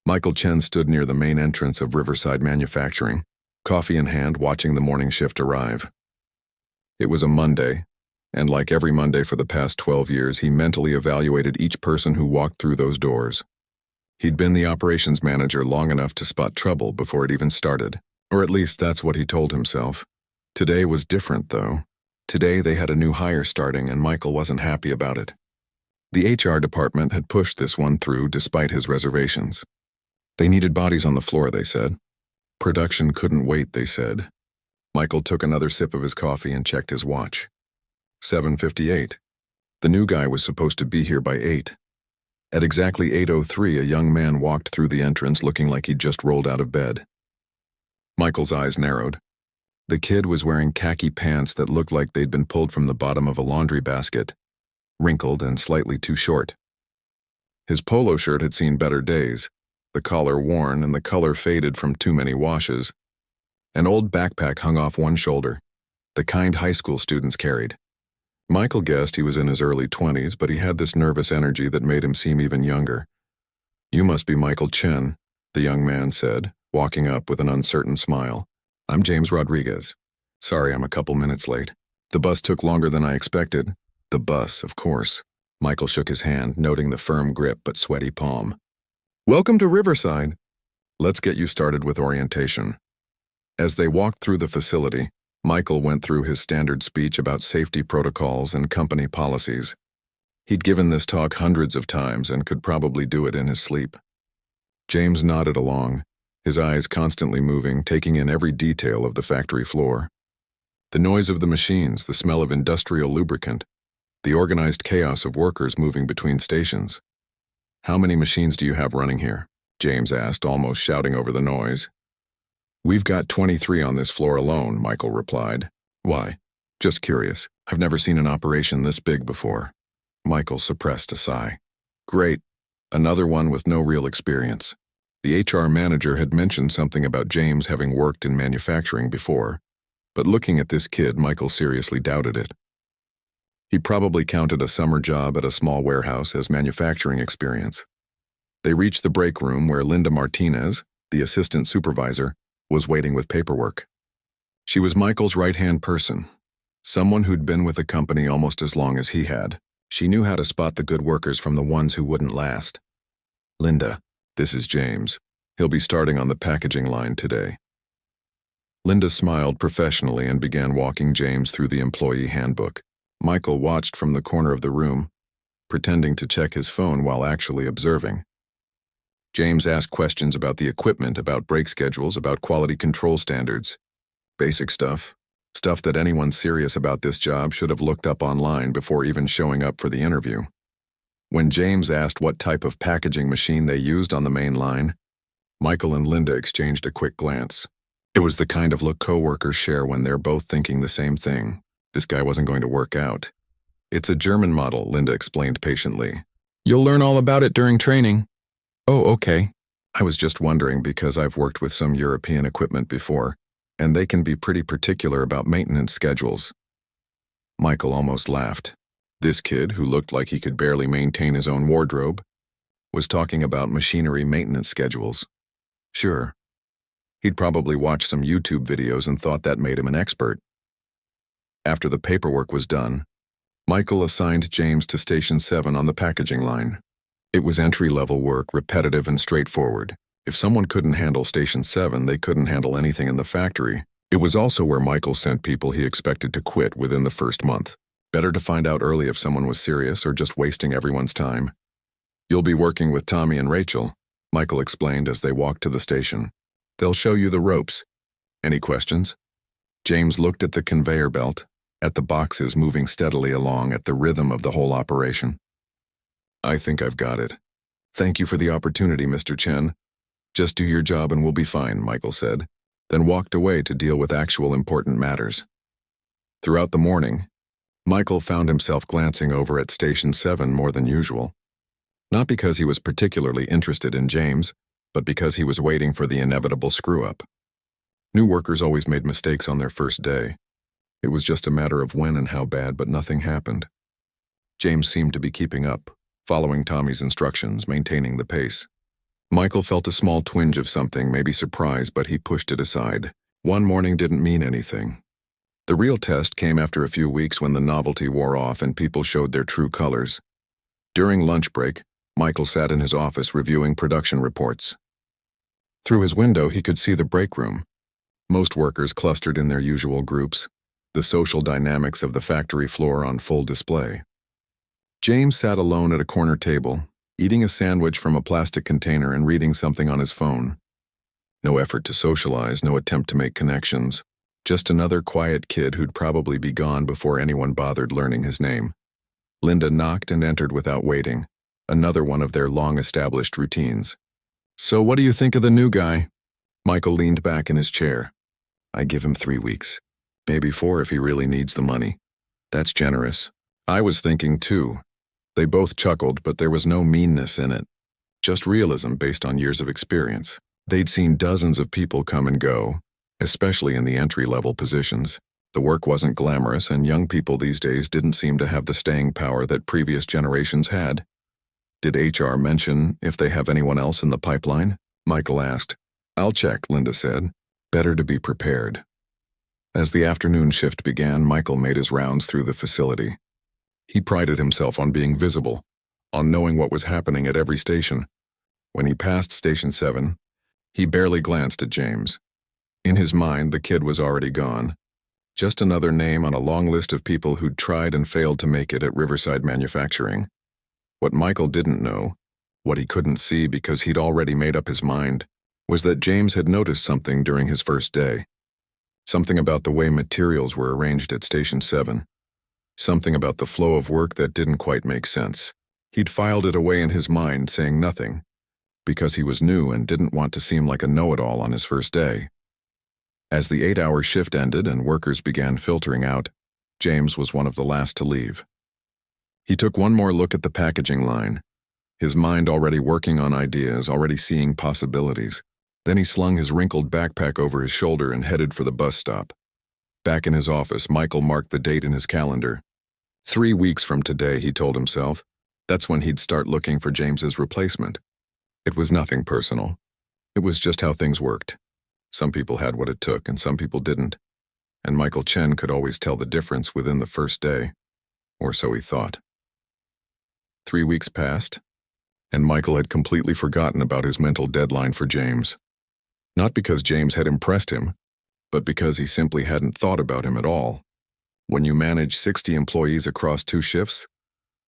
Michael Chen stood near the main entrance of Riverside Manufacturing, coffee in hand, watching the morning shift arrive. It was a Monday, and like every Monday for the past 12 years, he mentally evaluated each person who walked through those doors. He'd been the operations manager long enough to spot trouble before it even started, or at least that's what he told himself. Today was different, though. Today they had a new hire starting, and Michael wasn't happy about it. The HR department had pushed this one through despite his reservations. They needed bodies on the floor, they said. Production couldn't wait, they said. Michael took another sip of his coffee and checked his watch. 7:58. The new guy was supposed to be here by 8. At exactly 8:03, a young man walked through the entrance looking like he'd just rolled out of bed. Michael's eyes narrowed. The kid was wearing khaki pants that looked like they'd been pulled from the bottom of a laundry basket, wrinkled and slightly too short. His polo shirt had seen better days, the collar worn and the color faded from too many washes. An old backpack hung off one shoulder, the kind high school students carried. Michael guessed he was in his early 20s, but he had this nervous energy that made him seem even younger. "You must be Michael Chen," the young man said, walking up with an uncertain smile. "I'm James Rodriguez. Sorry I'm a couple minutes late. The bus took longer than I expected." The bus, of course. Michael shook his hand, noting the firm grip but sweaty palm. "Welcome to Riverside. Let's get you started with orientation." As they walked through the facility, Michael went through his standard speech about safety protocols and company policies. He'd given this talk hundreds of times and could probably do it in his sleep. James nodded along, his eyes constantly moving, taking in every detail of the factory floor. The noise of the machines, the smell of industrial lubricant, the organized chaos of workers moving between stations. "How many machines do you have running here?" James asked, almost shouting over the noise. "We've got 23 on this floor alone," Michael replied. "Why?" "Just curious. I've never seen an operation this big before." Michael suppressed a sigh. "Great. Another one with no real experience." The HR manager had mentioned something about James having worked in manufacturing before, but looking at this kid, Michael seriously doubted it. He probably counted a summer job at a small warehouse as manufacturing experience. They reached the break room where Linda Martinez, the assistant supervisor, was waiting with paperwork. She was Michael's right-hand person, someone who'd been with the company almost as long as he had. She knew how to spot the good workers from the ones who wouldn't last. "Linda, this is James. He'll be starting on the packaging line today." Linda smiled professionally and began walking James through the employee handbook. Michael watched from the corner of the room, pretending to check his phone while actually observing. James asked questions about the equipment, about break schedules, about quality control standards. Basic stuff. Stuff that anyone serious about this job should have looked up online before even showing up for the interview. When James asked what type of packaging machine they used on the main line, Michael and Linda exchanged a quick glance. It was the kind of look coworkers share when they're both thinking the same thing. This guy wasn't going to work out. "It's a German model," Linda explained patiently. "You'll learn all about it during training." "Oh, okay. I was just wondering because I've worked with some European equipment before, and they can be pretty particular about maintenance schedules." Michael almost laughed. This kid, who looked like he could barely maintain his own wardrobe, was talking about machinery maintenance schedules. Sure. He'd probably watched some YouTube videos and thought that made him an expert. After the paperwork was done, Michael assigned James to Station 7 on the packaging line. It was entry-level work, repetitive and straightforward. If someone couldn't handle Station 7, they couldn't handle anything in the factory. It was also where Michael sent people he expected to quit within the first month. Better to find out early if someone was serious or just wasting everyone's time. "You'll be working with Tommy and Rachel," Michael explained as they walked to the station. "They'll show you the ropes. Any questions?" James looked at the conveyor belt, at the boxes moving steadily along, at the rhythm of the whole operation. "I think I've got it. Thank you for the opportunity, Mr. Chen. Just do your job and we'll be fine," Michael said, then walked away to deal with actual important matters. Throughout the morning, Michael found himself glancing over at Station 7 more than usual. Not because he was particularly interested in James, but because he was waiting for the inevitable screw-up. New workers always made mistakes on their first day. It was just a matter of when and how bad, but nothing happened. James seemed to be keeping up, following Tommy's instructions, maintaining the pace. Michael felt a small twinge of something, maybe surprise, but he pushed it aside. One morning didn't mean anything. The real test came after a few weeks when the novelty wore off and people showed their true colors. During lunch break, Michael sat in his office reviewing production reports. Through his window, he could see the break room. Most workers clustered in their usual groups, the social dynamics of the factory floor on full display. James sat alone at a corner table, eating a sandwich from a plastic container and reading something on his phone. No effort to socialize, no attempt to make connections. Just another quiet kid who'd probably be gone before anyone bothered learning his name. Linda knocked and entered without waiting, another one of their long-established routines. "So what do you think of the new guy?" Michael leaned back in his chair. "I give him 3 weeks. Maybe 4 if he really needs the money." "That's generous." "I was thinking too." They both chuckled, but there was no meanness in it. Just realism based on years of experience. They'd seen dozens of people come and go, especially in the entry-level positions. The work wasn't glamorous, and young people these days didn't seem to have the staying power that previous generations had. "Did HR mention if they have anyone else in the pipeline?" Michael asked. "I'll check," Linda said. Better to be prepared. As the afternoon shift began, Michael made his rounds through the facility. He prided himself on being visible, on knowing what was happening at every station. When he passed Station 7, he barely glanced at James. In his mind, the kid was already gone. Just another name on a long list of people who'd tried and failed to make it at Riverside Manufacturing. What Michael didn't know, what he couldn't see because he'd already made up his mind, was that James had noticed something during his first day. Something about the way materials were arranged at Station 7. Something about the flow of work that didn't quite make sense. He'd filed it away in his mind, saying nothing, because he was new and didn't want to seem like a know-it-all on his first day. As the 8-hour shift ended and workers began filtering out, James was one of the last to leave. He took one more look at the packaging line, his mind already working on ideas, already seeing possibilities. Then he slung his wrinkled backpack over his shoulder and headed for the bus stop. Back in his office, Michael marked the date in his calendar. 3 weeks from today, he told himself. That's when he'd start looking for James's replacement. It was nothing personal. It was just how things worked. Some people had what it took and some people didn't. And Michael Chen could always tell the difference within the first day. Or so he thought. 3 weeks passed, and Michael had completely forgotten about his mental deadline for James. Not because James had impressed him, but because he simply hadn't thought about him at all. When you manage 60 employees across 2 shifts,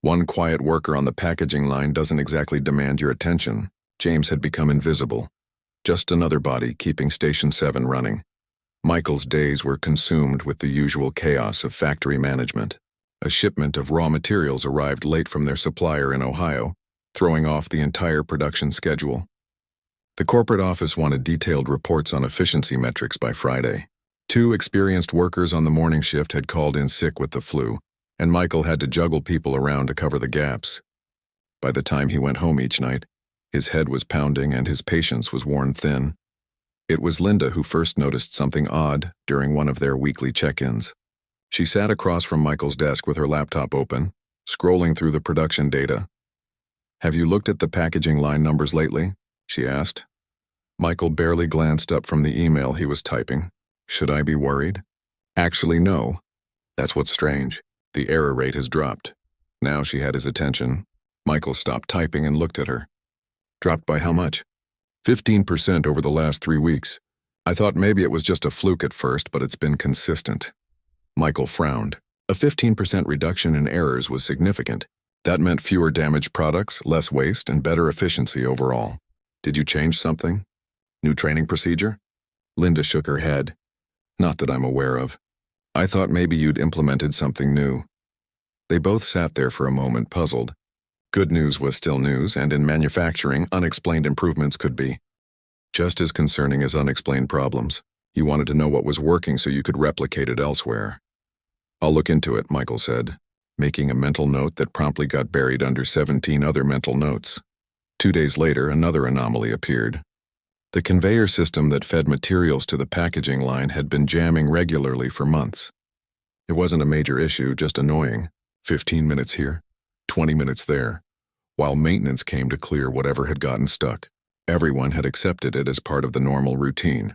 one quiet worker on the packaging line doesn't exactly demand your attention. James had become invisible. Just another body keeping Station 7 running. Michael's days were consumed with the usual chaos of factory management. A shipment of raw materials arrived late from their supplier in Ohio, throwing off the entire production schedule. The corporate office wanted detailed reports on efficiency metrics by Friday. 2 experienced workers on the morning shift had called in sick with the flu, and Michael had to juggle people around to cover the gaps. By the time he went home each night, his head was pounding and his patience was worn thin. It was Linda who first noticed something odd during one of their weekly check-ins. She sat across from Michael's desk with her laptop open, scrolling through the production data. "Have you looked at the packaging line numbers lately?" she asked. Michael barely glanced up from the email he was typing. "Should I be worried?" "Actually, no. That's what's strange. The error rate has dropped." Now she had his attention. Michael stopped typing and looked at her. "Dropped by how much?" 15% over the last 3 weeks. I thought maybe it was just a fluke at first, but it's been consistent." Michael frowned. A 15% reduction in errors was significant. That meant fewer damaged products, less waste, and better efficiency overall. "Did you change something? New training procedure?" Linda shook her head. "Not that I'm aware of. I thought maybe you'd implemented something new." They both sat there for a moment, puzzled. Good news was still news, and in manufacturing, unexplained improvements could be just as concerning as unexplained problems. You wanted to know what was working so you could replicate it elsewhere. "I'll look into it," Michael said, making a mental note that promptly got buried under 17 other mental notes. 2 days later, another anomaly appeared. The conveyor system that fed materials to the packaging line had been jamming regularly for months. It wasn't a major issue, just annoying. 15 minutes here, 20 minutes there, while maintenance came to clear whatever had gotten stuck. Everyone had accepted it as part of the normal routine.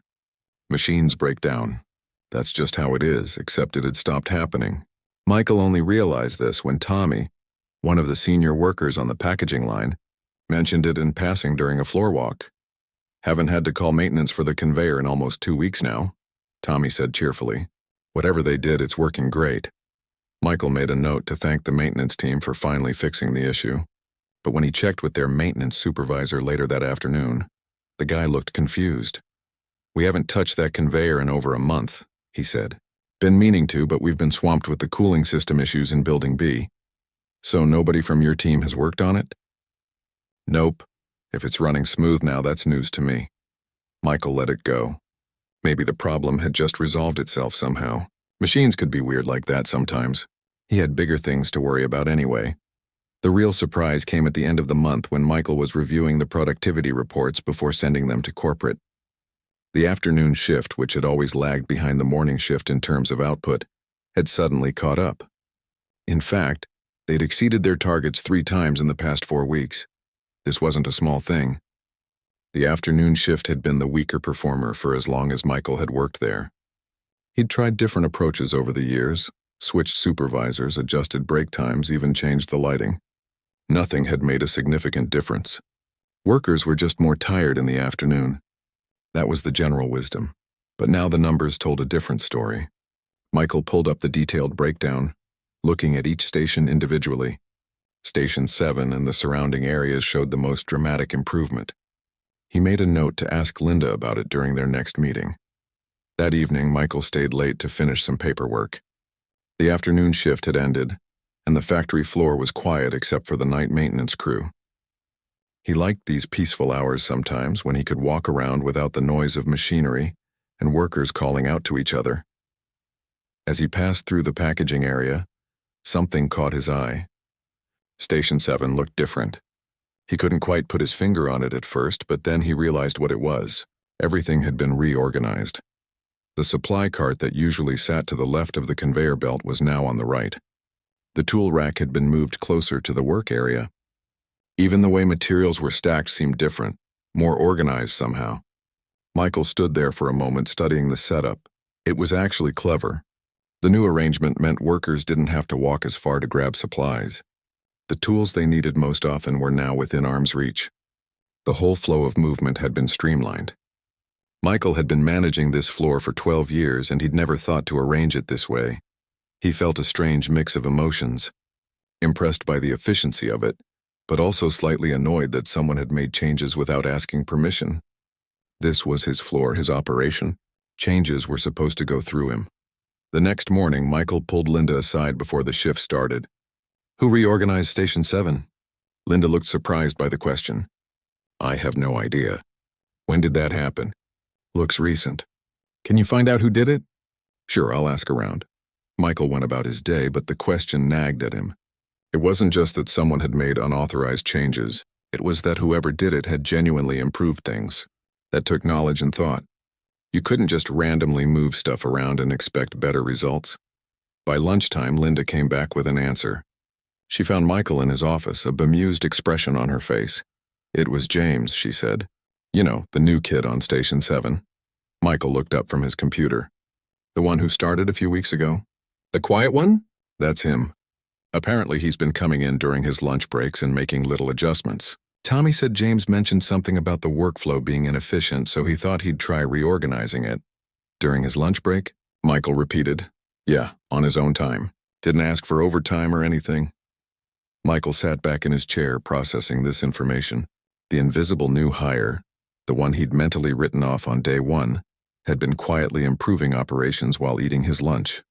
Machines break down. That's just how it is, except it had stopped happening. Michael only realized this when Tommy, one of the senior workers on the packaging line, mentioned it in passing during a floor walk. "Haven't had to call maintenance for the conveyor in almost 2 weeks now," Tommy said cheerfully. "Whatever they did, it's working great." Michael made a note to thank the maintenance team for finally fixing the issue. But when he checked with their maintenance supervisor later that afternoon, the guy looked confused. "We haven't touched that conveyor in over a month," he said. "Been meaning to, but we've been swamped with the cooling system issues in Building B. So nobody from your team has worked on it?" "Nope. If it's running smooth now, that's news to me." Michael let it go. Maybe the problem had just resolved itself somehow. Machines could be weird like that sometimes. He had bigger things to worry about anyway. The real surprise came at the end of the month when Michael was reviewing the productivity reports before sending them to corporate. The afternoon shift, which had always lagged behind the morning shift in terms of output, had suddenly caught up. In fact, they'd exceeded their targets 3 times in the past 4 weeks. This wasn't a small thing. The afternoon shift had been the weaker performer for as long as Michael had worked there. He'd tried different approaches over the years, switched supervisors, adjusted break times, even changed the lighting. Nothing had made a significant difference. Workers were just more tired in the afternoon. That was the general wisdom. But now the numbers told a different story. Michael pulled up the detailed breakdown, looking at each station individually. Station 7 and the surrounding areas showed the most dramatic improvement. He made a note to ask Linda about it during their next meeting. That evening, Michael stayed late to finish some paperwork. The afternoon shift had ended, and the factory floor was quiet except for the night maintenance crew. He liked these peaceful hours sometimes when he could walk around without the noise of machinery and workers calling out to each other. As he passed through the packaging area, something caught his eye. Station 7 looked different. He couldn't quite put his finger on it at first, but then he realized what it was. Everything had been reorganized. The supply cart that usually sat to the left of the conveyor belt was now on the right. The tool rack had been moved closer to the work area. Even the way materials were stacked seemed different, more organized somehow. Michael stood there for a moment studying the setup. It was actually clever. The new arrangement meant workers didn't have to walk as far to grab supplies. The tools they needed most often were now within arm's reach. The whole flow of movement had been streamlined. Michael had been managing this floor for 12 years and he'd never thought to arrange it this way. He felt a strange mix of emotions, impressed by the efficiency of it, but also slightly annoyed that someone had made changes without asking permission. This was his floor, his operation. Changes were supposed to go through him. The next morning, Michael pulled Linda aside before the shift started. "Who reorganized Station 7? Linda looked surprised by the question. "I have no idea." "When did that happen?" "Looks recent." "Can you find out who did it?" "Sure, I'll ask around." Michael went about his day, but the question nagged at him. It wasn't just that someone had made unauthorized changes. It was that whoever did it had genuinely improved things. That took knowledge and thought. You couldn't just randomly move stuff around and expect better results. By lunchtime, Linda came back with an answer. She found Michael in his office, a bemused expression on her face. "It was James," she said. "You know, the new kid on Station 7. Michael looked up from his computer. "The one who started a few weeks ago?" "The quiet one?" "That's him. Apparently he's been coming in during his lunch breaks and making little adjustments. Tommy said James mentioned something about the workflow being inefficient, so he thought he'd try reorganizing it." "During his lunch break?" Michael repeated. "Yeah, on his own time. Didn't ask for overtime or anything." Michael sat back in his chair processing this information. The invisible new hire, the one he'd mentally written off on day 1, had been quietly improving operations while eating his lunch.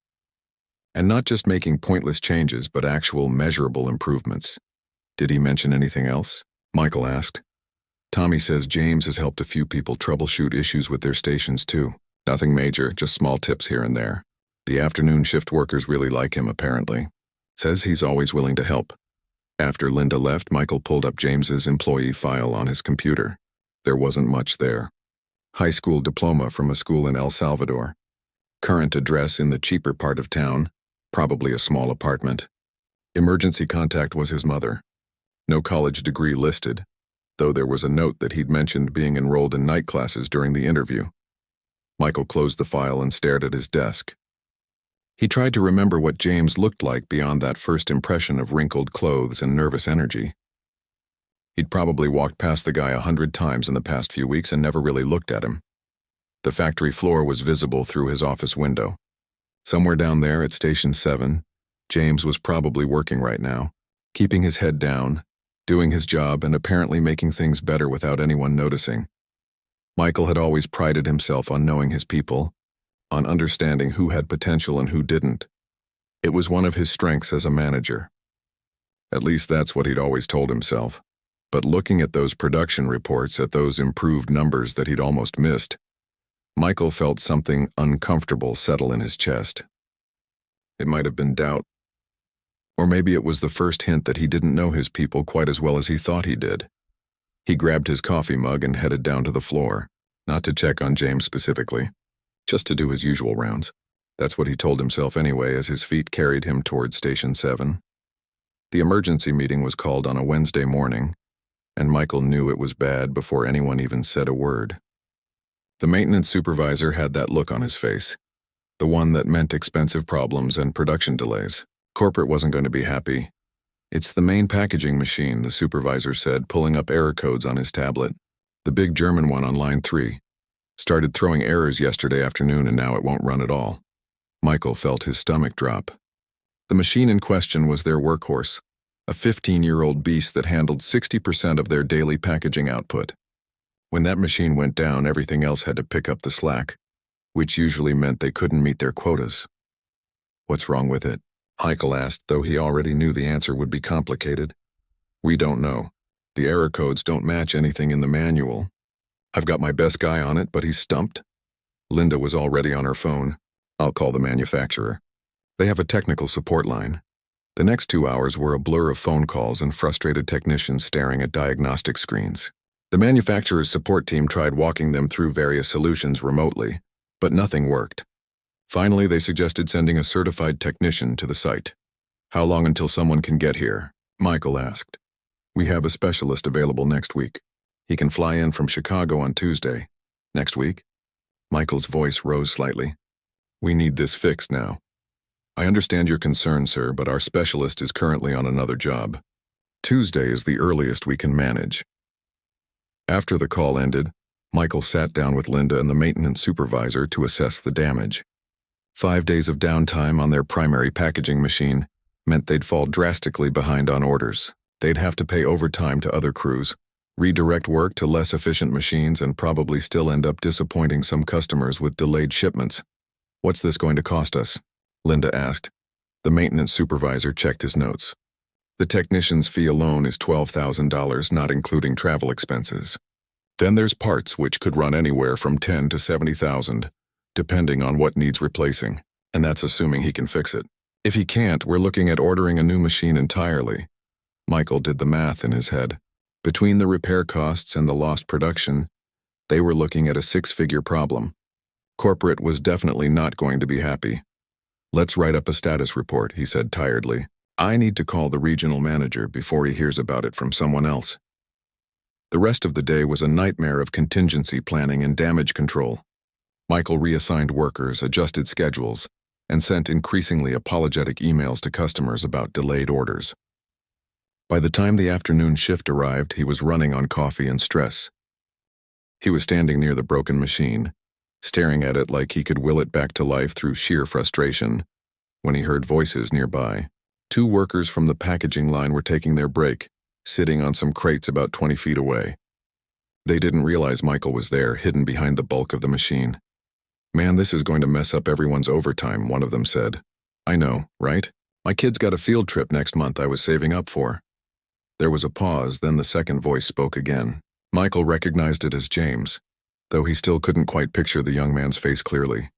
And not just making pointless changes, but actual measurable improvements. "Did he mention anything else?" Michael asked. "Tommy says James has helped a few people troubleshoot issues with their stations too. Nothing major, just small tips here and there. The afternoon shift workers really like him, apparently. Says he's always willing to help." After Linda left, Michael pulled up James's employee file on his computer. There wasn't much there. High school diploma from a school in El Salvador. Current address in the cheaper part of town, probably a small apartment. Emergency contact was his mother. No college degree listed. though there was a note that he'd mentioned being enrolled in night classes during the interview. Michael closed the file and stared at his desk. He tried to remember what James looked like beyond that first impression of wrinkled clothes and nervous energy. He'd probably walked past the guy 100 times in the past few weeks and never really looked at him. The factory floor was visible through his office window. Somewhere down there at Station 7, James was probably working right now, keeping his head down, doing his job and apparently making things better without anyone noticing. Michael had always prided himself on knowing his people, on understanding who had potential and who didn't. It was one of his strengths as a manager. At least that's what he'd always told himself. But looking at those production reports, at those improved numbers that he'd almost missed, Michael felt something uncomfortable settle in his chest. It might have been doubt. Or maybe it was the first hint that he didn't know his people quite as well as he thought he did. He grabbed his coffee mug and headed down to the floor, not to check on James specifically, just to do his usual rounds. That's what he told himself anyway as his feet carried him toward Station 7. The emergency meeting was called on a Wednesday morning, and Michael knew it was bad before anyone even said a word. The maintenance supervisor had that look on his face, the one that meant expensive problems and production delays. Corporate wasn't going to be happy. "It's the main packaging machine," the supervisor said, pulling up error codes on his tablet. "The big German one on line 3. Started throwing errors yesterday afternoon and now it won't run at all." Michael felt his stomach drop. The machine in question was their workhorse, a 15-year-old beast that handled 60% of their daily packaging output. When that machine went down, everything else had to pick up the slack, which usually meant they couldn't meet their quotas. "What's wrong with it?" Michael asked, though he already knew the answer would be complicated. "We don't know. The error codes don't match anything in the manual. I've got my best guy on it, but he's stumped." Linda was already on her phone. "I'll call the manufacturer. They have a technical support line." The next 2 hours were a blur of phone calls and frustrated technicians staring at diagnostic screens. The manufacturer's support team tried walking them through various solutions remotely, but nothing worked. Finally, they suggested sending a certified technician to the site. "How long until someone can get here?" Michael asked. "We have a specialist available next week. He can fly in from Chicago on Tuesday." "Next week?" Michael's voice rose slightly. "We need this fixed now. I understand your concern, sir, but our specialist is currently on another job. Tuesday is the earliest we can manage." After the call ended, Michael sat down with Linda and the maintenance supervisor to assess the damage. 5 days of downtime on their primary packaging machine meant they'd fall drastically behind on orders. They'd have to pay overtime to other crews, redirect work to less efficient machines, and probably still end up disappointing some customers with delayed shipments. "What's this going to cost us?" Linda asked. The maintenance supervisor checked his notes. "The technician's fee alone is $12,000, not including travel expenses. Then there's parts, which could run anywhere from $10,000 to $70,000, depending on what needs replacing, and that's assuming he can fix it. If he can't, we're looking at ordering a new machine entirely." Michael did the math in his head. Between the repair costs and the lost production, they were looking at a 6-figure problem. Corporate was definitely not going to be happy. "Let's write up a status report," he said tiredly. "I need to call the regional manager before he hears about it from someone else." The rest of the day was a nightmare of contingency planning and damage control. Michael reassigned workers, adjusted schedules, and sent increasingly apologetic emails to customers about delayed orders. By the time the afternoon shift arrived, he was running on coffee and stress. He was standing near the broken machine, staring at it like he could will it back to life through sheer frustration, when he heard voices nearby. 2 workers from the packaging line were taking their break, sitting on some crates about 20 feet away. They didn't realize Michael was there, hidden behind the bulk of the machine. "Man, this is going to mess up everyone's overtime," one of them said. "I know, right? My kid's got a field trip next month I was saving up for." There was a pause, then the second voice spoke again. Michael recognized it as James, though he still couldn't quite picture the young man's face clearly.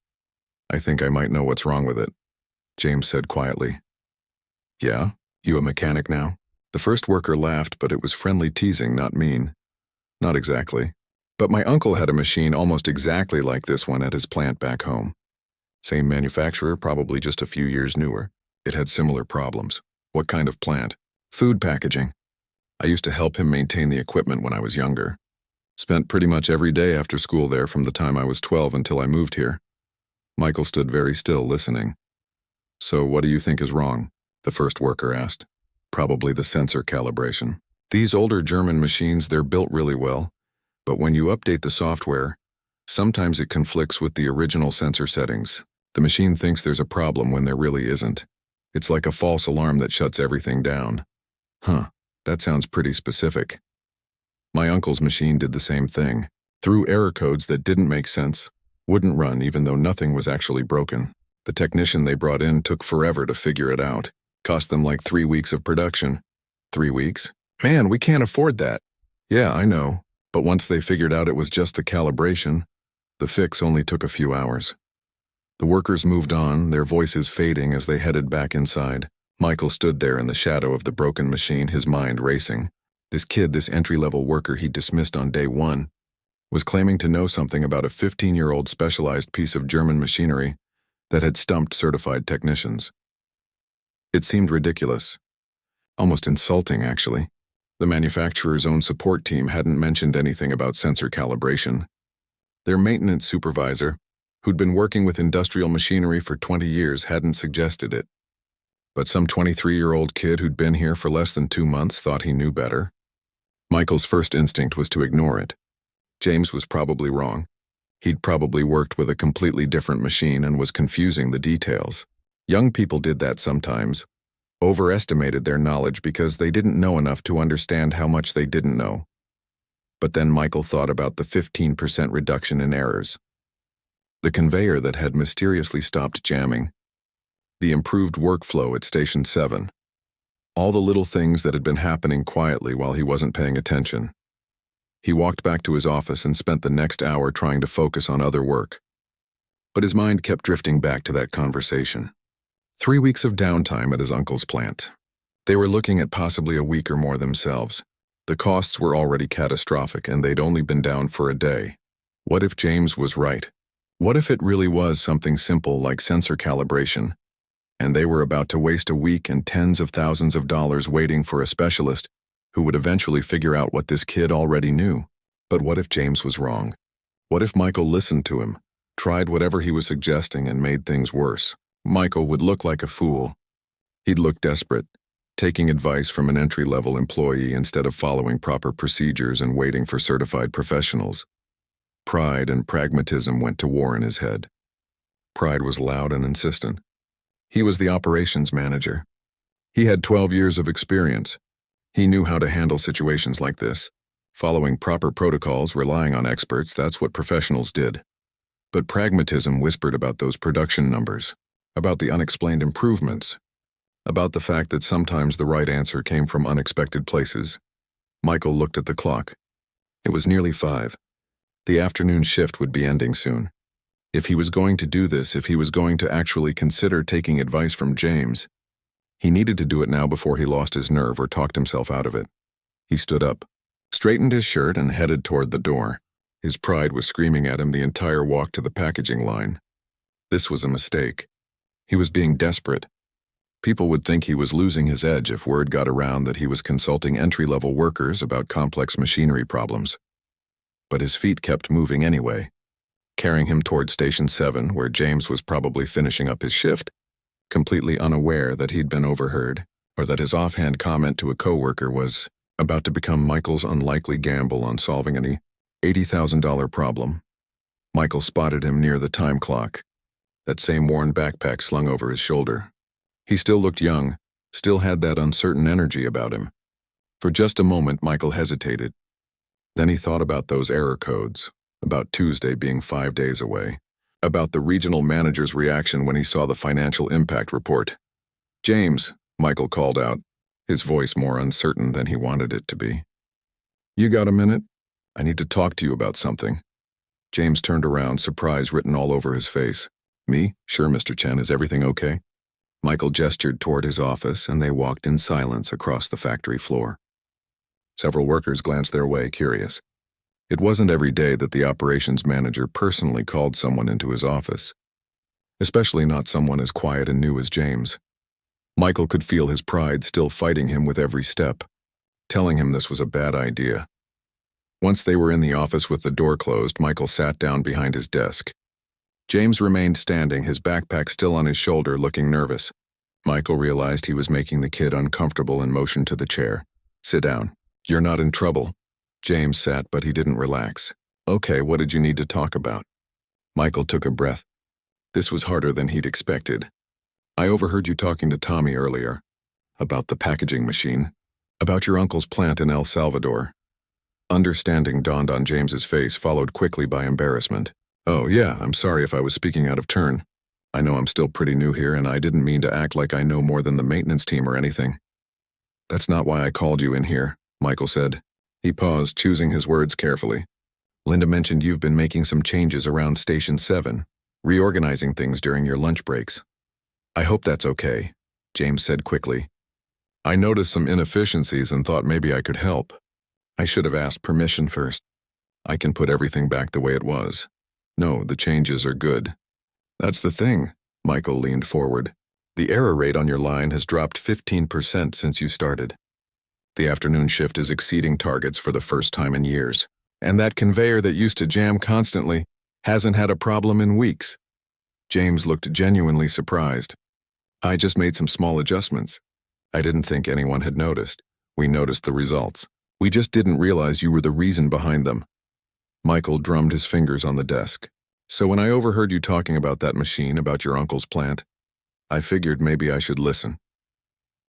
"I think I might know what's wrong with it," James said quietly. "Yeah? You a mechanic now?" The first worker laughed, but it was friendly teasing, not mean. "Not exactly. But my uncle had a machine almost exactly like this one at his plant back home. Same manufacturer, probably just a few years newer. It had similar problems." "What kind of plant?" "Food packaging." I used to help him maintain the equipment when I was younger. Spent pretty much every day after school there from the time I was 12 until I moved here. Michael stood very still, listening. So what do you think is wrong? The first worker asked. Probably the sensor calibration. These older German machines, they're built really well, but when you update the software, sometimes it conflicts with the original sensor settings. The machine thinks there's a problem when there really isn't. It's like a false alarm that shuts everything down. Huh, that sounds pretty specific. My uncle's machine did the same thing. Threw error codes that didn't make sense, wouldn't run even though nothing was actually broken. The technician they brought in took forever to figure it out. Cost them like 3 weeks of production. 3 weeks? Man, we can't afford that. Yeah, I know. But once they figured out it was just the calibration, the fix only took a few hours. The workers moved on, their voices fading as they headed back inside. Michael stood there in the shadow of the broken machine, his mind racing. This kid, this entry-level worker he dismissed on day 1, was claiming to know something about a 15-year-old specialized piece of German machinery that had stumped certified technicians. It seemed ridiculous. Almost insulting, actually. The manufacturer's own support team hadn't mentioned anything about sensor calibration. Their maintenance supervisor, who'd been working with industrial machinery for 20 years, hadn't suggested it. But some 23-year-old kid who'd been here for less than 2 months thought he knew better. Michael's first instinct was to ignore it. James was probably wrong. He'd probably worked with a completely different machine and was confusing the details. Young people did that sometimes, overestimated their knowledge because they didn't know enough to understand how much they didn't know. But then Michael thought about the 15% reduction in errors. The conveyor that had mysteriously stopped jamming. The improved workflow at Station 7. All the little things that had been happening quietly while he wasn't paying attention. He walked back to his office and spent the next hour trying to focus on other work. But his mind kept drifting back to that conversation. 3 weeks of downtime at his uncle's plant. They were looking at possibly a week or more themselves. The costs were already catastrophic and they'd only been down for a day. What if James was right? What if it really was something simple like sensor calibration, and they were about to waste a week and tens of thousands of dollars waiting for a specialist who would eventually figure out what this kid already knew? But what if James was wrong? What if Michael listened to him, tried whatever he was suggesting and made things worse? Michael would look like a fool. He'd look desperate, taking advice from an entry-level employee instead of following proper procedures and waiting for certified professionals. Pride and pragmatism went to war in his head. Pride was loud and insistent. He was the operations manager. He had 12 years of experience. He knew how to handle situations like this. Following proper protocols, relying on experts, that's what professionals did. But pragmatism whispered about those production numbers, about the unexplained improvements, about the fact that sometimes the right answer came from unexpected places. Michael looked at the clock. It was nearly 5. The afternoon shift would be ending soon. If he was going to do this, if he was going to actually consider taking advice from James, he needed to do it now before he lost his nerve or talked himself out of it. He stood up, straightened his shirt, and headed toward the door. His pride was screaming at him the entire walk to the packaging line. This was a mistake. He was being desperate. People would think he was losing his edge if word got around that he was consulting entry-level workers about complex machinery problems. But his feet kept moving anyway, carrying him toward Station 7, where James was probably finishing up his shift, completely unaware that he'd been overheard, or that his offhand comment to a coworker was about to become Michael's unlikely gamble on solving any $80,000 problem. Michael spotted him near the time clock, that same worn backpack slung over his shoulder. He still looked young, still had that uncertain energy about him. For just a moment, Michael hesitated. Then he thought about those error codes, about Tuesday being 5 days away, about the regional manager's reaction when he saw the financial impact report. "James," Michael called out, his voice more uncertain than he wanted it to be. "You got a minute? I need to talk to you about something." James turned around, surprise written all over his face. "Me? Sure, Mr. Chen. Is everything okay?" Michael gestured toward his office, and they walked in silence across the factory floor. Several workers glanced their way, curious. It wasn't every day that the operations manager personally called someone into his office, especially not someone as quiet and new as James. Michael could feel his pride still fighting him with every step. telling him this was a bad idea. Once they were in the office with the door closed, Michael sat down behind his desk. James remained standing, his backpack still on his shoulder, looking nervous. Michael realized he was making the kid uncomfortable and motioned to the chair. "Sit down. You're not in trouble." James sat, but he didn't relax. "Okay, what did you need to talk about?" Michael took a breath. This was harder than he'd expected. "I overheard you talking to Tommy earlier. About the packaging machine. About your uncle's plant in El Salvador." Understanding dawned on James's face, followed quickly by embarrassment. "Oh yeah, I'm sorry if I was speaking out of turn. I know I'm still pretty new here and I didn't mean to act like I know more than the maintenance team or anything." "That's not why I called you in here," Michael said. He paused, choosing his words carefully. "Linda mentioned you've been making some changes around Station 7, reorganizing things during your lunch breaks." "I hope that's okay," James said quickly. "I noticed some inefficiencies and thought maybe I could help. I should have asked permission first. I can put everything back the way it was. No, the changes are good." "That's the thing," Michael leaned forward. "The error rate on your line has dropped 15% since you started. The afternoon shift is exceeding targets for the first time in years. And that conveyor that used to jam constantly hasn't had a problem in weeks." James looked genuinely surprised. "I just made some small adjustments. I didn't think anyone had noticed. We noticed the results. We just didn't realize you were the reason behind them." Michael drummed his fingers on the desk. "So when I overheard you talking about that machine, about your uncle's plant, I figured maybe I should listen.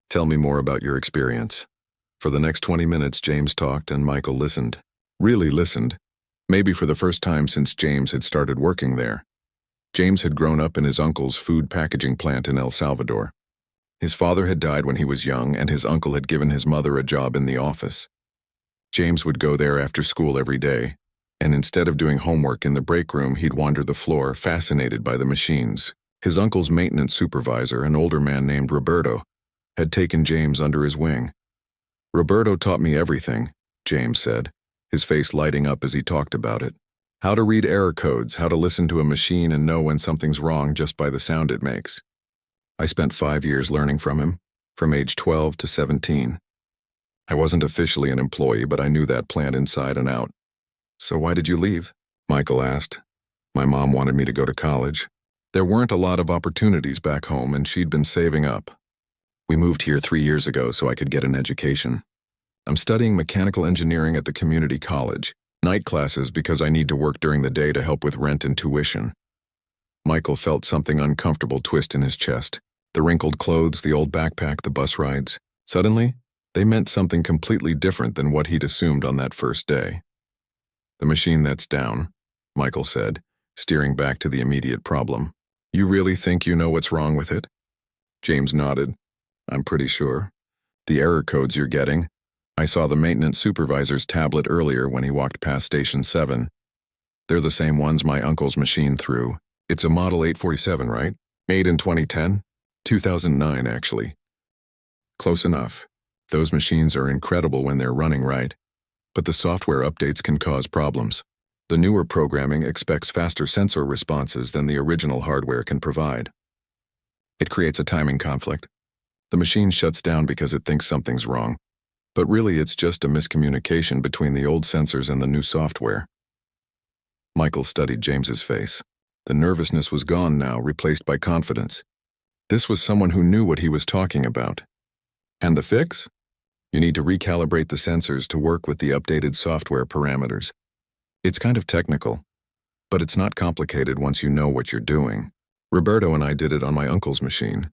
Tell me more about your experience." For the next 20 minutes, James talked and Michael listened. Really listened. Maybe for the first time since James had started working there. James had grown up in his uncle's food packaging plant in El Salvador. His father had died when he was young, and his uncle had given his mother a job in the office. James would go there after school every day, and instead of doing homework in the break room, he'd wander the floor, fascinated by the machines. His uncle's maintenance supervisor, an older man named Roberto, had taken James under his wing. "Roberto taught me everything," James said, his face lighting up as he talked about it. "How to read error codes, how to listen to a machine and know when something's wrong just by the sound it makes. I spent 5 years learning from him, from age 12 to 17. I wasn't officially an employee, but I knew that plant inside and out." "So why did you leave?" Michael asked. "My mom wanted me to go to college. There weren't a lot of opportunities back home, and she'd been saving up. We moved here 3 years ago so I could get an education. I'm studying mechanical engineering at the community college, night classes because I need to work during the day to help with rent and tuition." Michael felt something uncomfortable twist in his chest. The wrinkled clothes, the old backpack, the bus rides. Suddenly, they meant something completely different than what he'd assumed on that first day. "The machine that's down," Michael said, steering back to the immediate problem. "You really think you know what's wrong with it?" James nodded. "I'm pretty sure. The error codes you're getting. I saw the maintenance supervisor's tablet earlier when he walked past Station 7. They're the same ones my uncle's machine threw. It's a Model 847, right? Made in 2010? 2009, actually." "Close enough. Those machines are incredible when they're running right. But the software updates can cause problems. The newer programming expects faster sensor responses than the original hardware can provide. It creates a timing conflict. The machine shuts down because it thinks something's wrong. But really it's just a miscommunication between the old sensors and the new software." Michael studied James's face. The nervousness was gone now, replaced by confidence. This was someone who knew what he was talking about. "And the fix? You need to recalibrate the sensors to work with the updated software parameters. It's kind of technical, but it's not complicated once you know what you're doing. Roberto and I did it on my uncle's machine.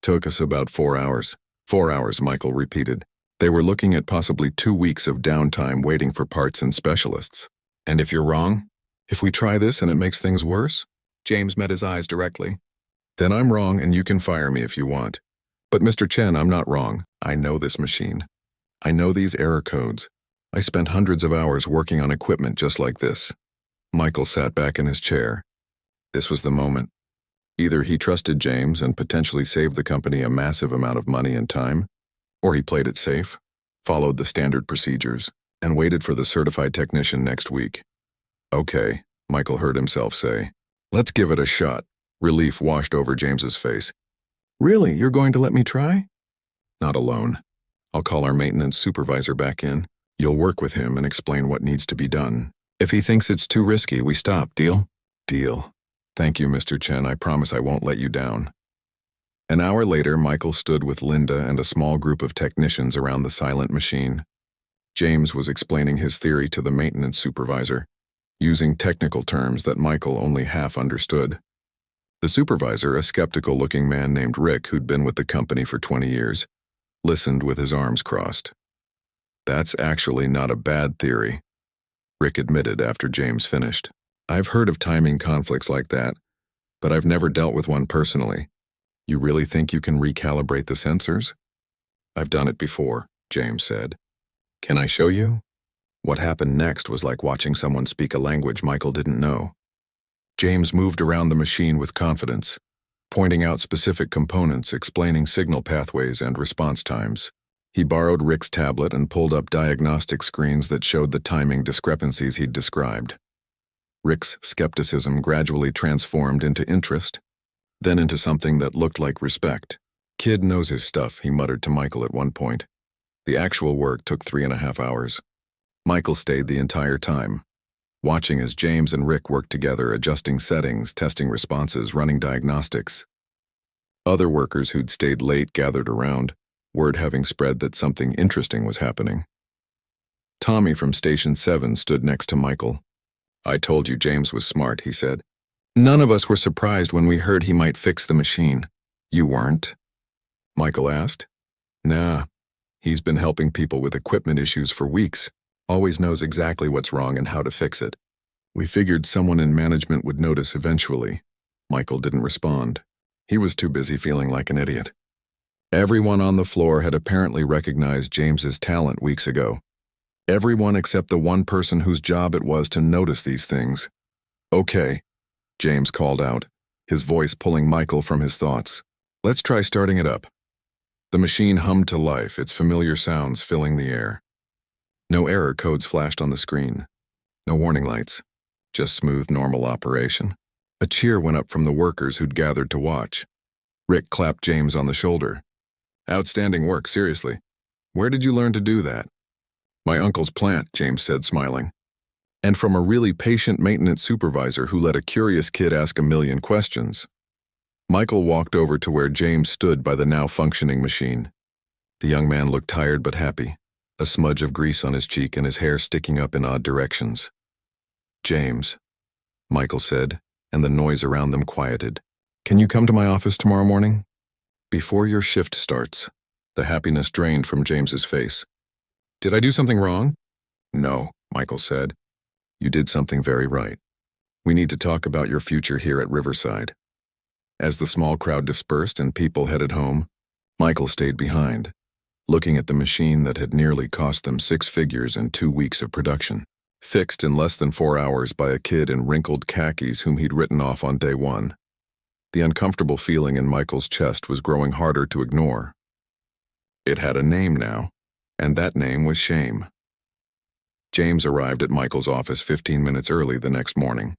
Took us about 4 hours. 4 hours, Michael repeated. They were looking at possibly 2 weeks of downtime waiting for parts and specialists. And if you're wrong? If we try this and it makes things worse?" James met his eyes directly. "Then I'm wrong and you can fire me if you want. But Mr. Chen, I'm not wrong. I know this machine. I know these error codes. I spent hundreds of hours working on equipment just like this." Michael sat back in his chair. This was the moment. Either he trusted James and potentially saved the company a massive amount of money and time, or he played it safe, followed the standard procedures, and waited for the certified technician next week. "Okay," Michael heard himself say. "Let's give it a shot." Relief washed over James's face. "Really, you're going to let me try?" "Not alone. I'll call our maintenance supervisor back in. You'll work with him and explain what needs to be done. If he thinks it's too risky, we stop. Deal? Deal. Thank you, Mr. Chen. I promise I won't let you down. An hour later, Michael stood with Linda and a small group of technicians around the silent machine. James was explaining his theory to the maintenance supervisor, using technical terms that Michael only half understood. The supervisor, a skeptical-looking man named Rick who'd been with the company for 20 years, listened with his arms crossed. That's actually not a bad theory, Rick admitted after James finished. I've heard of timing conflicts like that, but I've never dealt with one personally. You really think you can recalibrate the sensors? I've done it before, James said. Can I show you? What happened next was like watching someone speak a language Michael didn't know. James moved around the machine with confidence, pointing out specific components, explaining signal pathways and response times. He borrowed Rick's tablet and pulled up diagnostic screens that showed the timing discrepancies he'd described. Rick's skepticism gradually transformed into interest, then into something that looked like respect. Kid knows his stuff, he muttered to Michael at one point. The actual work took 3.5 hours. Michael stayed the entire time, watching as James and Rick worked together, adjusting settings, testing responses, running diagnostics. Other workers who'd stayed late gathered around, word having spread that something interesting was happening. Tommy from Station 7 stood next to Michael. I told you James was smart, he said. None of us were surprised when we heard he might fix the machine. You weren't? Michael asked. Nah, he's been helping people with equipment issues for weeks. Always knows exactly what's wrong and how to fix it. We figured someone in management would notice eventually. Michael didn't respond. He was too busy feeling like an idiot. Everyone on the floor had apparently recognized James's talent weeks ago. Everyone except the one person whose job it was to notice these things. Okay, James called out, his voice pulling Michael from his thoughts. Let's try starting it up. The machine hummed to life, its familiar sounds filling the air. No error codes flashed on the screen. No warning lights. Just smooth, normal operation. A cheer went up from the workers who'd gathered to watch. Rick clapped James on the shoulder. Outstanding work, seriously. Where did you learn to do that? My uncle's plant, James said, smiling. And from a really patient maintenance supervisor who let a curious kid ask a million questions. Michael walked over to where James stood by the now functioning machine. The young man looked tired but happy, a smudge of grease on his cheek and his hair sticking up in odd directions. James, Michael said, and the noise around them quieted. Can you come to my office tomorrow morning? Before your shift starts. The happiness drained from James's face. Did I do something wrong? No, Michael said. You did something very right. We need to talk about your future here at Riverside. As the small crowd dispersed and people headed home, Michael stayed behind, looking at the machine that had nearly cost them 6 figures and 2 weeks of production, fixed in less than 4 hours by a kid in wrinkled khakis whom he'd written off on day one. The uncomfortable feeling in Michael's chest was growing harder to ignore. It had a name now, and that name was shame. James arrived at Michael's office 15 minutes early the next morning.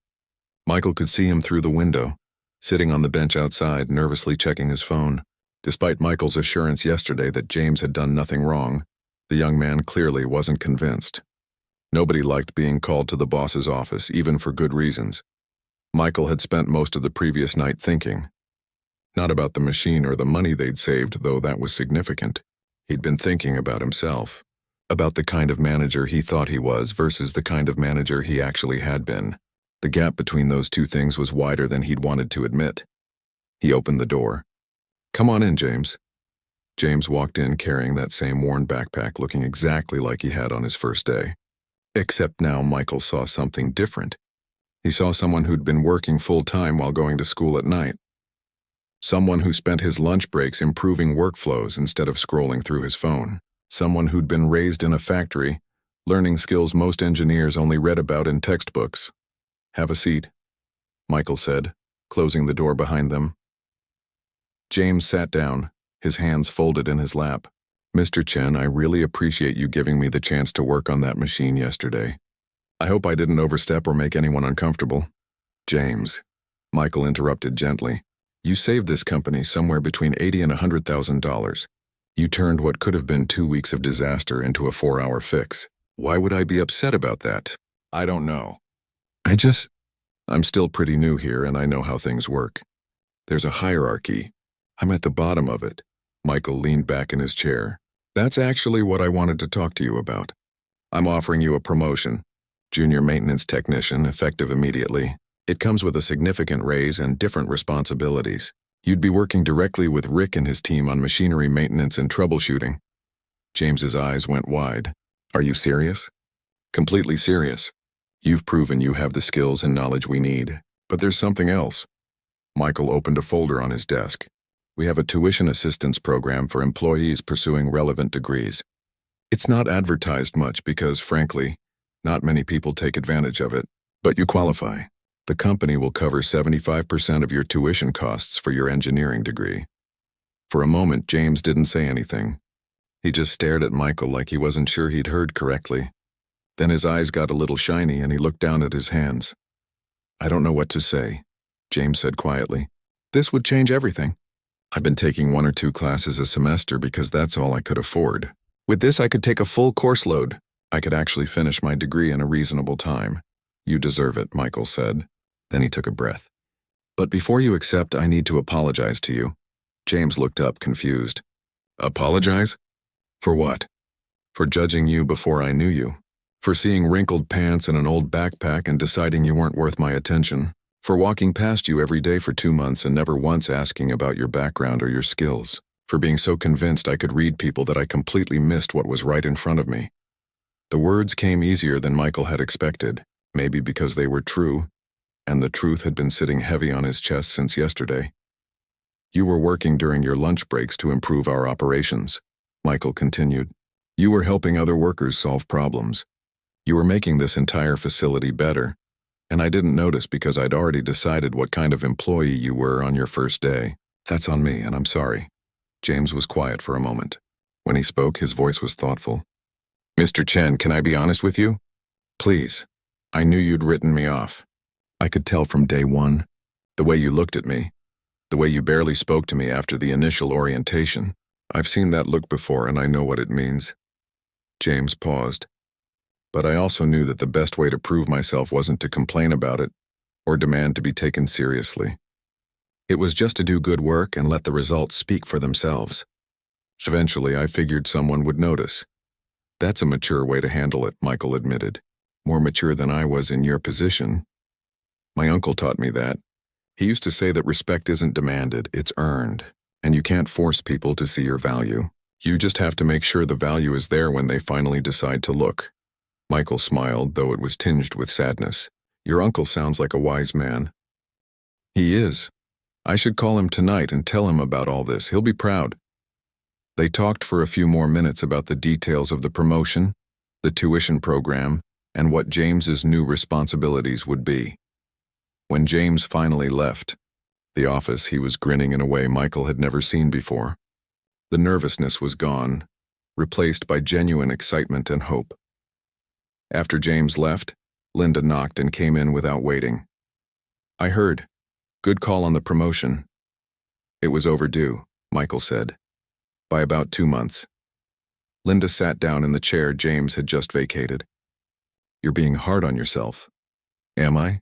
Michael could see him through the window, sitting on the bench outside, nervously checking his phone. Despite Michael's assurance yesterday that James had done nothing wrong, the young man clearly wasn't convinced. Nobody liked being called to the boss's office, even for good reasons. Michael had spent most of the previous night thinking. Not about the machine or the money they'd saved, though that was significant. He'd been thinking about himself, about the kind of manager he thought he was versus the kind of manager he actually had been. The gap between those two things was wider than he'd wanted to admit. He opened the door. Come on in, James. James walked in carrying that same worn backpack, looking exactly like he had on his first day. Except now Michael saw something different. He saw someone who'd been working full-time while going to school at night. Someone who spent his lunch breaks improving workflows instead of scrolling through his phone. Someone who'd been raised in a factory, learning skills most engineers only read about in textbooks. Have a seat, Michael said, closing the door behind them. James sat down, his hands folded in his lap. Mr. Chen, I really appreciate you giving me the chance to work on that machine yesterday. I hope I didn't overstep or make anyone uncomfortable. James, Michael interrupted gently. You saved this company somewhere between $80,000 and $100,000. You turned what could have been 2 weeks of disaster into a 4-hour fix. Why would I be upset about that? I don't know. I'm still pretty new here and I know how things work. There's a hierarchy. I'm at the bottom of it. Michael leaned back in his chair. That's actually what I wanted to talk to you about. I'm offering you a promotion. Junior maintenance technician, effective immediately. It comes with a significant raise and different responsibilities. You'd be working directly with Rick and his team on machinery maintenance and troubleshooting. James's eyes went wide. Are you serious? Completely serious. You've proven you have the skills and knowledge we need. But there's something else. Michael opened a folder on his desk. We have a tuition assistance program for employees pursuing relevant degrees. It's not advertised much because, frankly, not many people take advantage of it. But you qualify. The company will cover 75% of your tuition costs for your engineering degree. For a moment, James didn't say anything. He just stared at Michael like he wasn't sure he'd heard correctly. Then his eyes got a little shiny and he looked down at his hands. I don't know what to say, James said quietly. This would change everything. I've been taking 1 or 2 classes a semester because that's all I could afford. With this, I could take a full course load. I could actually finish my degree in a reasonable time. You deserve it, Michael said. Then he took a breath. But before you accept, I need to apologize to you. James looked up, confused. Apologize? For what? For judging you before I knew you. For seeing wrinkled pants and an old backpack and deciding you weren't worth my attention. For walking past you every day for 2 months and never once asking about your background or your skills. For being so convinced I could read people that I completely missed what was right in front of me. The words came easier than Michael had expected, maybe because they were true, and the truth had been sitting heavy on his chest since yesterday. You were working during your lunch breaks to improve our operations, Michael continued. You were helping other workers solve problems. You were making this entire facility better, and I didn't notice because I'd already decided what kind of employee you were on your first day. That's on me, and I'm sorry. James was quiet for a moment. When he spoke, his voice was thoughtful. Mr. Chen, can I be honest with you? Please. I knew you'd written me off. I could tell from day one. The way you looked at me. The way you barely spoke to me after the initial orientation. I've seen that look before and I know what it means. James paused. But I also knew that the best way to prove myself wasn't to complain about it or demand to be taken seriously. It was just to do good work and let the results speak for themselves. Eventually, I figured someone would notice. That's a mature way to handle it, Michael admitted. More mature than I was in your position. My uncle taught me that. He used to say that respect isn't demanded, it's earned, and you can't force people to see your value. You just have to make sure the value is there when they finally decide to look. Michael smiled, though it was tinged with sadness. Your uncle sounds like a wise man. He is. I should call him tonight and tell him about all this. He'll be proud. They talked for a few more minutes about the details of the promotion, the tuition program, and what James's new responsibilities would be. When James finally left the office, he was grinning in a way Michael had never seen before. The nervousness was gone, replaced by genuine excitement and hope. After James left, Linda knocked and came in without waiting. I heard. Good call on the promotion. It was overdue, Michael said. By about 2 months. Linda sat down in the chair James had just vacated. You're being hard on yourself. Am I?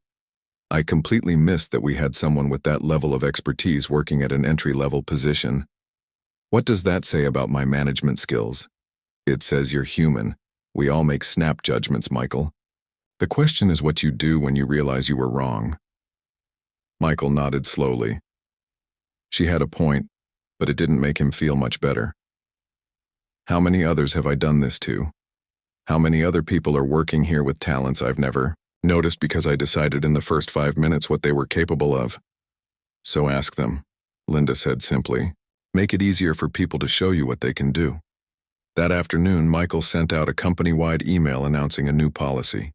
I completely missed that we had someone with that level of expertise working at an entry-level position. What does that say about my management skills? It says you're human. We all make snap judgments, Michael. The question is what you do when you realize you were wrong. Michael nodded slowly. She had a point, but it didn't make him feel much better. How many others have I done this to? How many other people are working here with talents I've never noticed because I decided in the first 5 minutes what they were capable of? So ask them, Linda said simply. Make it easier for people to show you what they can do. That afternoon, Michael sent out a company-wide email announcing a new policy.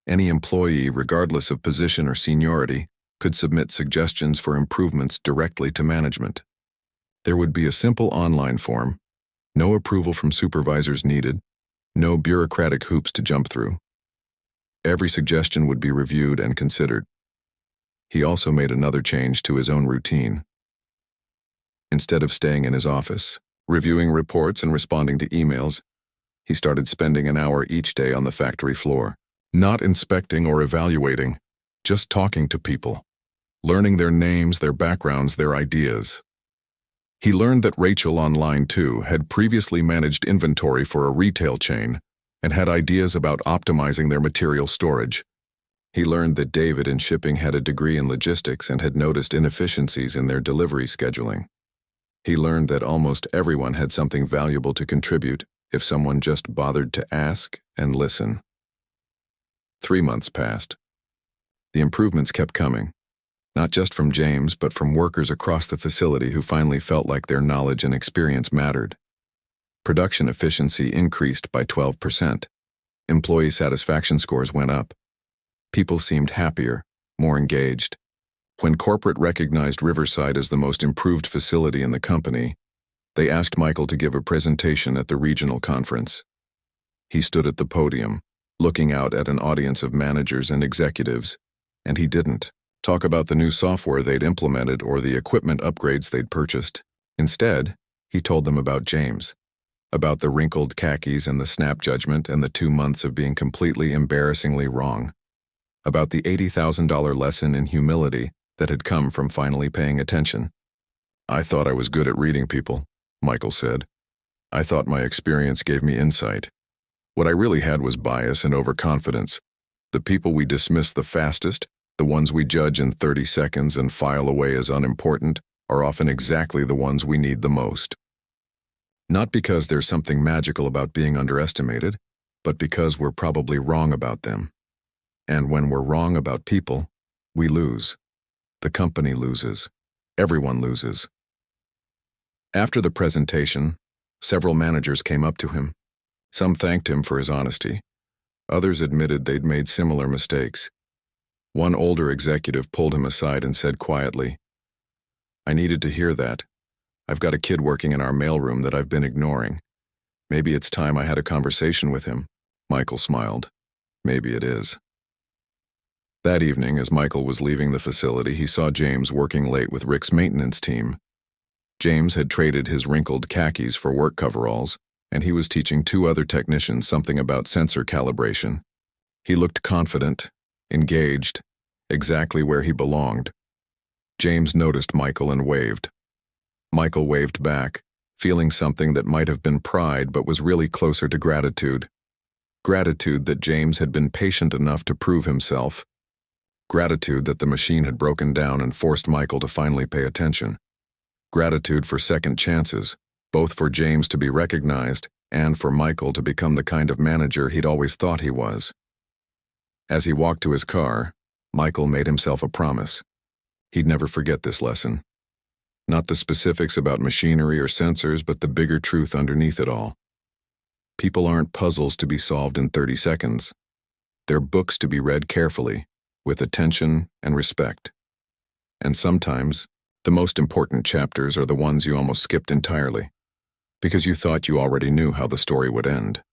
Any employee, regardless of position or seniority, could submit suggestions for improvements directly to management. There would be a simple online form, no approval from supervisors needed, no bureaucratic hoops to jump through. Every suggestion would be reviewed and considered. He also made another change to his own routine. Instead of staying in his office, Reviewing reports and responding to emails, he started spending an hour each day on the factory floor, not inspecting or evaluating, just talking to people, learning their names, their backgrounds, their ideas. He learned that Rachel on line 2 had previously managed inventory for a retail chain and had ideas about optimizing their material storage. He learned that David in shipping had a degree in logistics and had noticed inefficiencies in their delivery scheduling. He learned that almost everyone had something valuable to contribute if someone just bothered to ask and listen. 3 months passed. The improvements kept coming, not just from James, but from workers across the facility who finally felt like their knowledge and experience mattered. Production efficiency increased by 12%. Employee satisfaction scores went up. People seemed happier, more engaged. When corporate recognized Riverside as the most improved facility in the company, they asked Michael to give a presentation at the regional conference. He stood at the podium, looking out at an audience of managers and executives, and he didn't talk about the new software they'd implemented or the equipment upgrades they'd purchased. Instead, he told them about James, about the wrinkled khakis and the snap judgment and the 2 months of being completely embarrassingly wrong, about the $80,000 lesson in humility that had come from finally paying attention. "I thought I was good at reading people," Michael said. "I thought my experience gave me insight. What I really had was bias and overconfidence. The people we dismiss the fastest, the ones we judge in 30 seconds and file away as unimportant, are often exactly the ones we need the most. Not because there's something magical about being underestimated, but because we're probably wrong about them. And when we're wrong about people, we lose. The company loses. Everyone loses." After the presentation, several managers came up to him. Some thanked him for his honesty. Others admitted they'd made similar mistakes. One older executive pulled him aside and said quietly, "I needed to hear that. I've got a kid working in our mailroom that I've been ignoring. Maybe it's time I had a conversation with him." Michael smiled. "Maybe it is." That evening, as Michael was leaving the facility, he saw James working late with Rick's maintenance team. James had traded his wrinkled khakis for work coveralls, and he was teaching 2 other technicians something about sensor calibration. He looked confident, engaged, exactly where he belonged. James noticed Michael and waved. Michael waved back, feeling something that might have been pride but was really closer to gratitude. Gratitude that James had been patient enough to prove himself. Gratitude that the machine had broken down and forced Michael to finally pay attention. Gratitude for second chances, both for James to be recognized and for Michael to become the kind of manager he'd always thought he was. As he walked to his car, Michael made himself a promise. He'd never forget this lesson. Not the specifics about machinery or sensors, but the bigger truth underneath it all. People aren't puzzles to be solved in 30 seconds. They're books to be read carefully, with attention and respect. And sometimes, the most important chapters are the ones you almost skipped entirely, because you thought you already knew how the story would end.